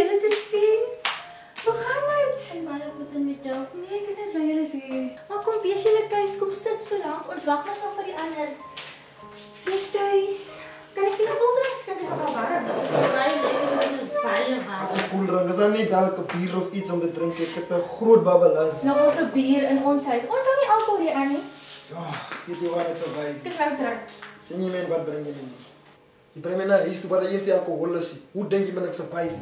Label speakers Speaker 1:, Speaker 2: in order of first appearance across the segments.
Speaker 1: julle te sien. Hoe gaan dit?
Speaker 2: Baie goed en met jou.
Speaker 1: Nee, ek is net bly julle is hier. Maar kom wees julle tuis, kom sit so lank. Ons wag maar vir die ander. Wees tuis. Kan ek vir 'n koeldrank skink? Is nogal warm.
Speaker 2: Baie lekker is en is baie warm.
Speaker 3: As 'n koeldrank is dan nie dalk 'n bier of iets om te drink. Ek het 'n groot babbelas.
Speaker 1: Nog ons 'n bier in ons huis. Ons sal nie alkohol hier aan nie.
Speaker 3: Ja, weet jy waar ek sou by?
Speaker 1: Ek is nou terug.
Speaker 3: Sien jy men wat bring jy my? Jy bring my na huis toe waar jy sê alkohol is. Hoe dink jy men ek survive?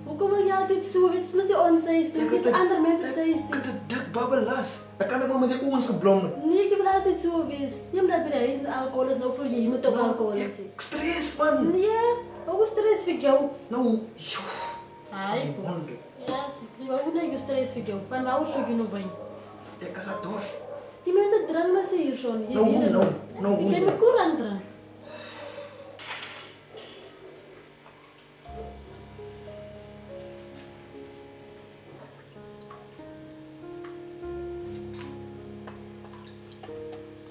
Speaker 2: Hoekom wil jy altyd so? Dit is mos jou onseis. Dit is ander mense se is.
Speaker 3: Ek het 'n dik babbelas. Ek kan net maar met die ouens geblom het.
Speaker 2: Nee, ek wil altyd so wees. Nie omdat by die huis alkohol is nou vir jy moet ook alkohol hê.
Speaker 3: Ek stres man.
Speaker 2: Nee, hoe stres vir jou?
Speaker 3: Nou,
Speaker 2: Ai,
Speaker 3: wonder.
Speaker 2: ja, sim. Hoe nee jy stres vir jou? Van waar sou jy nou wyn?
Speaker 3: Ek is aan dorf.
Speaker 2: Die mense drink maar hier schon. Jy
Speaker 3: Nou,
Speaker 2: weet dit.
Speaker 3: nou,
Speaker 2: Ek het 'n koerant drink.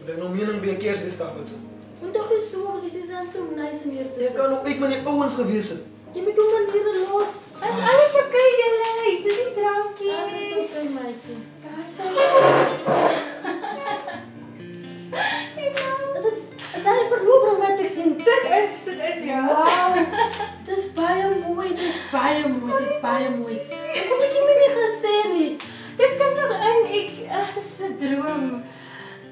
Speaker 3: Dan nou mening by 'n Kersfeestafel sit.
Speaker 2: Want toch is so, dis is aan so nice om hier te
Speaker 3: Ek kan ook uit met die ouens gewees het.
Speaker 2: Jy moet hom dan hier los.
Speaker 1: Is alles oukei julle? Dis die drankies.
Speaker 2: Ja, dis okay, maatjie.
Speaker 1: Daar sê
Speaker 2: Is dat 'n verloofring wat ek sien?
Speaker 1: dit is ja.
Speaker 2: Wow. Dis baie mooi, dis baie mooi, dis baie mooi. Hoekom het jy my nie gesê nie?
Speaker 1: Dit sit nog in. Dit is 'n droom.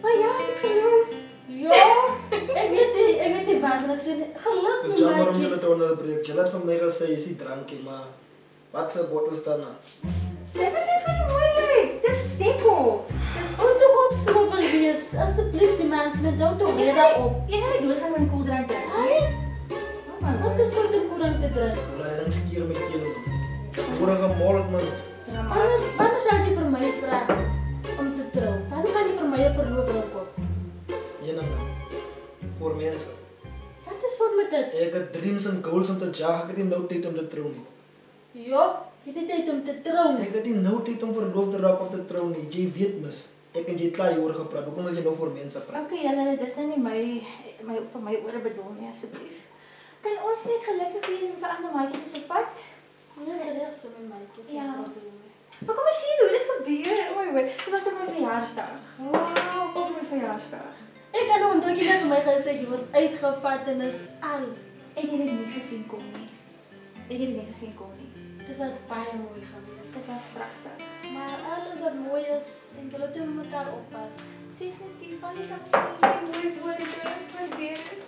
Speaker 1: Maar ja, dis geloof.
Speaker 2: Ja, ek weet nie wat ek sê. Geluk
Speaker 3: Dis jammer om julle te onderbreek. Julle het van my gesê jy is nie drankie, maar wat se bottel staan daar?
Speaker 1: Dit is net vir die mooi lyk. Dis dekor.
Speaker 2: Ou tog op so wil wees. Asseblief die mens met jou toe weer op.
Speaker 1: Jy gaan nie doodgaan met 'n koeldrank drink.
Speaker 2: Wat is wat om koerant te drink?
Speaker 3: Hulle ding skeer my keel. Vorige molk man.
Speaker 2: Wanneer sal jy vir my vra om te trou? Wanneer gaan jy vir my 'n verloving koop?
Speaker 3: Eendag voor mense.
Speaker 2: Wat is voor met dit?
Speaker 3: Ek het dreams en goals om te jag. Ek het nie nou tyd om te trou nie.
Speaker 2: Ja, jy het tyd om te trou.
Speaker 3: Ek het nie nou tyd om verloof te raak of te trou nie. Jy weet mis. Ek en jy het klaar hieroor gepraat. Hoekom wil jy nou voor mense praat?
Speaker 1: Okay, julle, dis nou nie vir my ore bedoel nie, asseblief. Kan ons net gelukkig wees met 'n ander maatjies is op pad?
Speaker 2: Dis reg so met maatjies.
Speaker 1: Ja. Maar kom ek sien hoe dit gebeur. O my woord, dit was op my verjaarsdag. Wow, op my verjaarsdag.
Speaker 2: Ek kan onthou jy het vir my gesê jy word uitgevat en is al.
Speaker 1: Ek het dit nie gesien kom nie.
Speaker 2: Dit was baie mooi geweest.
Speaker 1: Dit was pragtig.
Speaker 2: Maar alles wat mooi is en jy moet met mekaar oppas.
Speaker 1: Definitief, baie dankie. Mooi woorde, ek waardeer dit.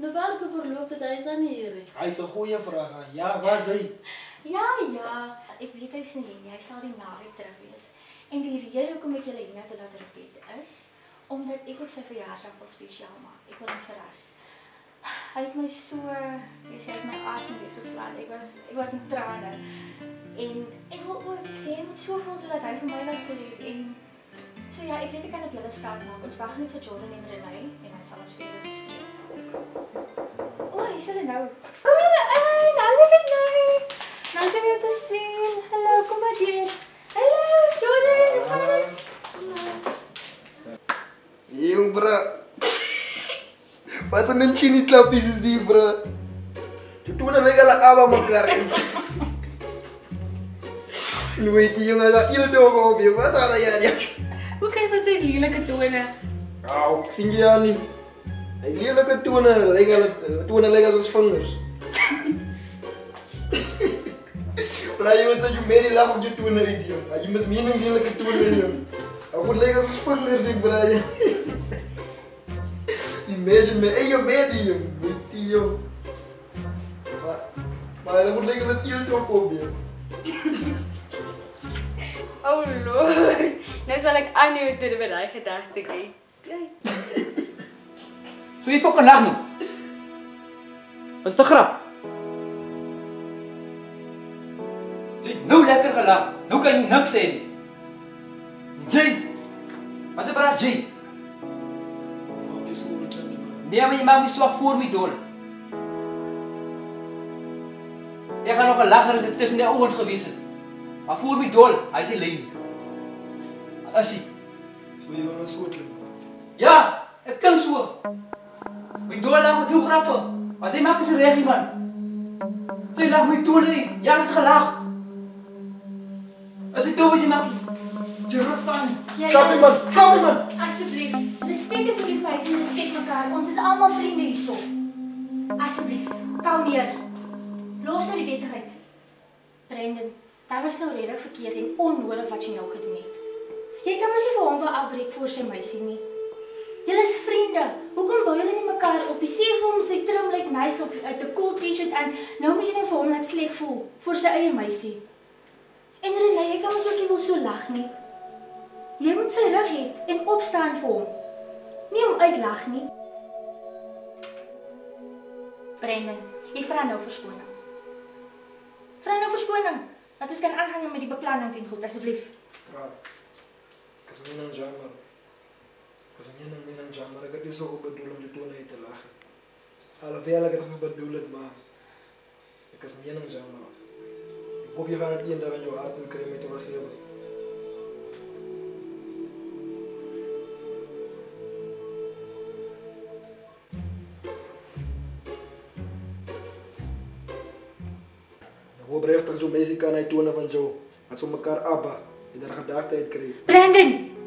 Speaker 2: Nou waar ek verloof dat hy is dan hier.
Speaker 3: Hy is 'n goeie vraag. Ja, waar is hy?
Speaker 1: Ja, ek weet hy's nie hier nie. Hy sal die naweek terug wees. En die rede hoekom ek julle hiernatoe laat repeat is omdat ek ook sy verjaarsdag wil spesiaal maak. Ek wil hom verras. Hy het my so, jy sê, my asem weggeslaan. Ek was in trane. En ek wil ook hê hy moet so voel sodat hy vir my laat voel het. En so ja, ek weet ek kan op julle staan maak. Ons wag net vir Jordan en Renée en dan sal ons verder bespreek. O, hier is hulle nou. Kom julle in. Hallo Renée. Nou is weer te sien. Hallo, kom maar hier. Hallo Jordan, hoe gaan dit?
Speaker 3: Jong bra. Wat 'n chini klappies is die bra. Jy doen hulle al aba mekaar. Nu weet jy jongen dat hier toe op je wat aan jy.
Speaker 1: Hoe kan jy met sy lelike tone?
Speaker 3: Au, ek sien jy aan nie. Hy lelike tone, lyk as ons vingers. Maar jy moet sê jy meer lag op jou tone uit jy. Maar jy moet mening lelike tone jy. Ou moet lyk as ons vingers ek braai. Imagine me, hey yo medio, medio. Maar hy moet lyk as 'n tiel toe op jy.
Speaker 1: Oh Lord, nou sal ek aanhou te met daai gedagte gee.
Speaker 4: So jy fucking lag nou. Was dit 'n grap? Jy het nou lekker gelag. Nou kan jy niks sê nie. Jay. Wat is braas Jay?
Speaker 3: Maak jy so oorklankie bro.
Speaker 4: Nee, maar jy maak my swak voor my dol. Ek gaan nog 'n lager as dit tussen die ouens gewees het. Maar voor my dol, hy sê lyn. Asie.
Speaker 3: So jy wil nou so klink.
Speaker 4: Ja, ek klink so. My doel lag met so grappe. Wat jy maak is reg man. Sy lag my doel. Ja, sy het gelag. As ek toe was jy maak. Jy rus aan.
Speaker 3: Stop man.
Speaker 1: Asseblief, respek asseblief meisie, respek mekaar. Ons is almal vriende hierso. Asseblief, kalmeer. Los nou die besigheid. Brandon, dit was nou regtig verkeerd en onnodig wat jy nou gedoen het. Jy kan mos nie vir hom wil afbreek voor sy meisie nie. Julle is vriende. Hoekom bou julle nie mekaar op? Jy sê vir hom sy trim lyk nice of uit 'n cool T-shirt en nou moet jy net vir hom laat sleg voel vir sy eie meisie. En Renée, jy kan mos ook nie wil so lag nie. Jy moet sy rug hê en opstaan vir hom. Nie om uitlag nie. Brandon, jy vra nou verskoning. Vra nou verskoning. Dat ons kan aangaan met die beplannings en goed, asseblief.
Speaker 3: Praat. Ek is minang jammer. Ek het nie so goed bedoel om die toon uit te lag. Alhoewel ek het goed bedoel het, maar ek is minang jammer. Ek hoop jy gaan het eendag in jou hart moet kry met te vergewe. Ek hoop regtig so meisie kan hy tone van jou. Dat ze mekaar abba en daar gedachte uit krijgen.
Speaker 1: Brandon!